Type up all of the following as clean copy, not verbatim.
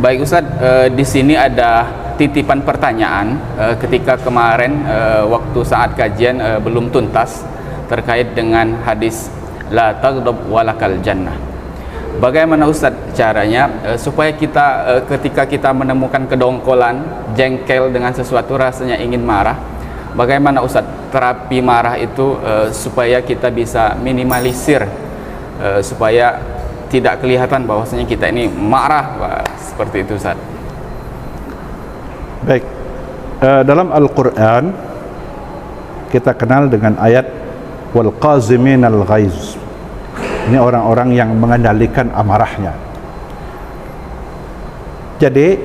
Baik Ustaz, di sini ada titipan pertanyaan ketika kemarin waktu saat kajian belum tuntas terkait dengan hadis la taghdab walakal jannah. Bagaimana Ustaz caranya supaya kita ketika kita menemukan kedongkolan, jengkel dengan sesuatu, rasanya ingin marah, bagaimana Ustaz terapi marah itu supaya kita bisa minimalisir supaya tidak kelihatan bahwasanya kita ini marah, seperti itu Ustaz. Baik, dalam Al-Quran kita kenal dengan ayat wal qazimin al-ghaiz. Ini orang-orang yang mengendalikan amarahnya. Jadi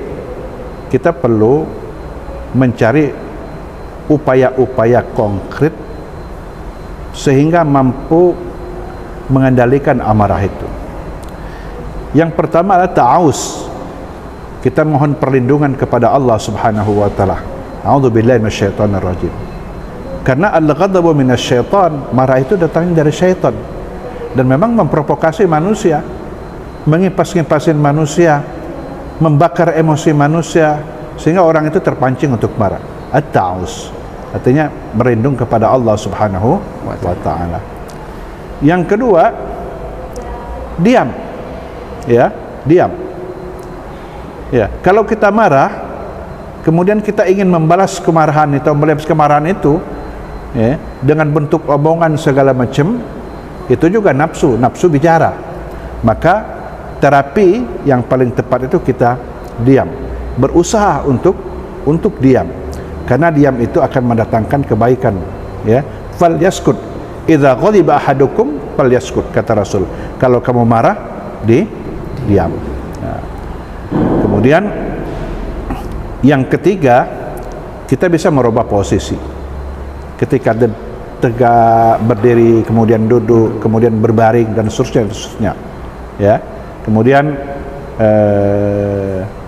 kita perlu mencari upaya-upaya konkret sehingga mampu mengendalikan amarah itu. Yang pertama adalah ta'awuz. Kita mohon perlindungan kepada Allah Subhanahu wa taala. A'udzubillahi minasyaitonir rajim. Karena al-ghadabu minasyaitan, marah itu datangnya dari syaitan dan memang memprovokasi manusia, mengipas-ngipasin manusia, membakar emosi manusia sehingga orang itu terpancing untuk marah. At-ta'awuz artinya berlindung kepada Allah Subhanahu wa taala. Yang kedua, diam. Ya, diam. Ya, kalau kita marah, kemudian kita ingin membalas kemarahan itu, membalas kemarahan itu, ya, dengan bentuk omongan segala macam, itu juga nafsu bicara. Maka terapi yang paling tepat itu kita diam, berusaha untuk diam, karena diam itu akan mendatangkan kebaikan. Ya, fal yaskut, idza ghadiba ahadukum fal yaskut, kata Rasul. Kalau kamu marah, diam. Nah, kemudian yang ketiga, kita bisa merubah posisi. Ketika tegak berdiri, kemudian duduk, kemudian berbaring dan seterusnya. Ya, kemudian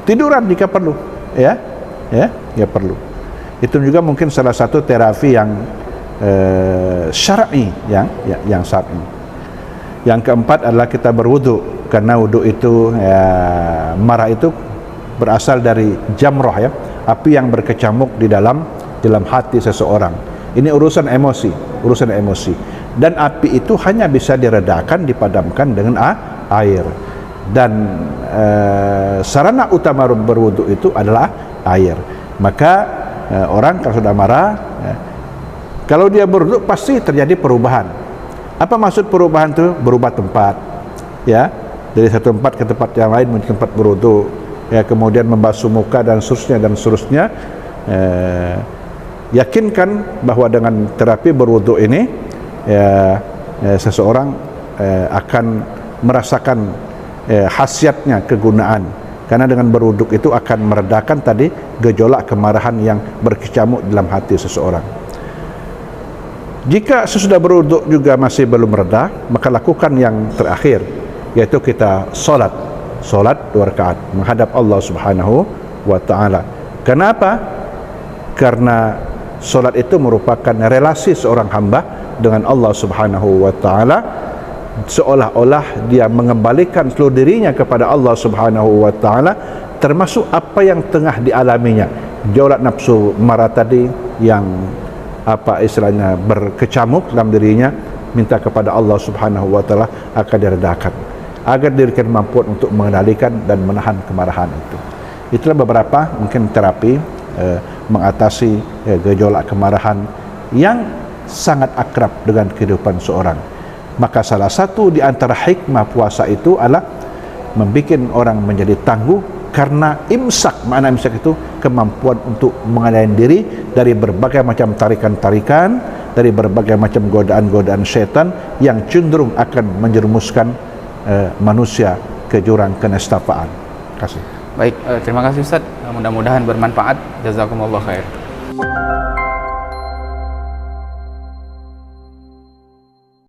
tiduran jika perlu. Ya perlu. Itu juga mungkin salah satu terapi yang syar'i, yang syar'i. Yang keempat adalah kita berwudu, karena wudu itu marah itu berasal dari jamroh, ya, api yang berkecamuk di dalam hati seseorang. Ini urusan emosi, dan api itu hanya bisa diredakan, dipadamkan dengan air. Dan sarana utama berwudu itu adalah air. Maka orang kalau sudah marah, kalau dia berwudu pasti terjadi perubahan. Apa maksud perubahan itu? Berubah tempat, ya, dari satu tempat ke tempat yang lain, mungkin tempat berwudu, ya, kemudian membasuh muka dan seterusnya. Yakinkan bahwa dengan terapi berwudu ini, seseorang akan merasakan khasiatnya, kegunaan, karena dengan berwudu itu akan meredakan tadi gejolak kemarahan yang berkecamuk dalam hati seseorang. Jika sesudah berwudu juga masih belum reda, maka lakukan yang terakhir, yaitu kita solat 2 rakaat menghadap Allah Subhanahu wa taala. Kenapa? Karena solat itu merupakan relasi seorang hamba dengan Allah Subhanahu wa taala, seolah-olah dia mengembalikan seluruh dirinya kepada Allah Subhanahu wa taala, termasuk apa yang tengah dialaminya, gejolak nafsu marah tadi yang istilahnya berkecamuk dalam dirinya, minta kepada Allah Subhanahu wa taala akan diredakan, agar diberikan kemampuan untuk mengendalikan dan menahan kemarahan itu. Itulah beberapa mungkin terapi mengatasi gejolak kemarahan yang sangat akrab dengan kehidupan seorang. Maka salah satu di antara hikmah puasa itu adalah membuat orang menjadi tangguh, karena imsak, makna imsak itu kemampuan untuk mengendalikan diri dari berbagai macam tarikan-tarikan, dari berbagai macam godaan-godaan syaitan yang cenderung akan menjerumuskan manusia ke jurang kenestapaan. Terima kasih. Baik, terima kasih Ustaz. Mudah-mudahan bermanfaat. Jazakumullah khair.